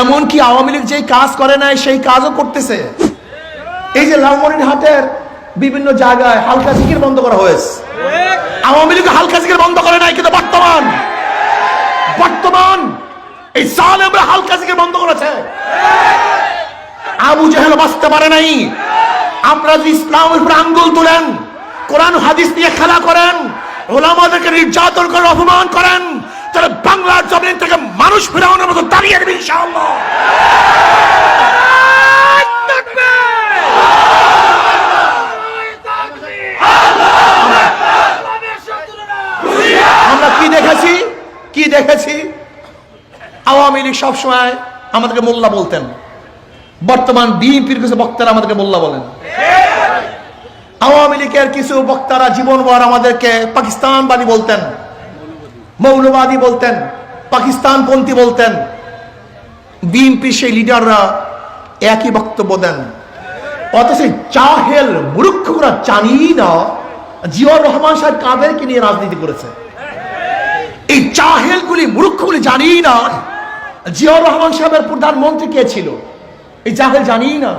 এমনকি আওয়ামী লীগ যেই কাজ করে নাই সেই কাজও করতেছে। এই যে লালমনিরহাটের বিভিন্ন জায়গায় হালকা জিকির বন্ধ করা হয়েছে, আওয়ামী লীগ হালকা জিকির বন্ধ করে নাই, কিন্তু বর্তমান এই জালেমরা হালকা জিকির বন্ধ করেছে। আবু জেহেল বাঁচতে পারে নাই। আপনারা যদি ইসলামের উপর আঙ্গুল তুলেন, কোরআন হাদিস নিয়ে খেলা করেন, ওলামাদেরকে নির্যাতন করে অপমান করেন, তাহলে বাংলার জমিন থেকে মানুষ ফিরানোর মতো দাঁড়িয়ে দেবে ইনশাআল্লাহ। আমরা কি দেখেছি আওয়ামী লীগ সবসময় আমাদেরকে মোল্লা বলতেন, বর্তমান বিএনপির কিছু বক্তারা আমাদেরকে মোল্লা বলেন। আওয়ামী লীগের কিছু বক্তারা জীবনভর আমাদেরকে পাকিস্তানবাদী বলতেন, মৌলবাদী বলতেন, পাকিস্তানপন্থী বলতেন। বিএনপির সেই লিডাররা একই বক্তব্য দেন, অথচ জাহেল মূর্খরা জানি না জিয়াউর রহমান সাহেব কাদেরকে নিয়ে রাজনীতি করেছে। এই জাহেলগুলি মূর্খগুলি জানি না জিয়াউর রহমান সাহেবের প্রধানমন্ত্রী কে ছিল। এই জাহেল জানি না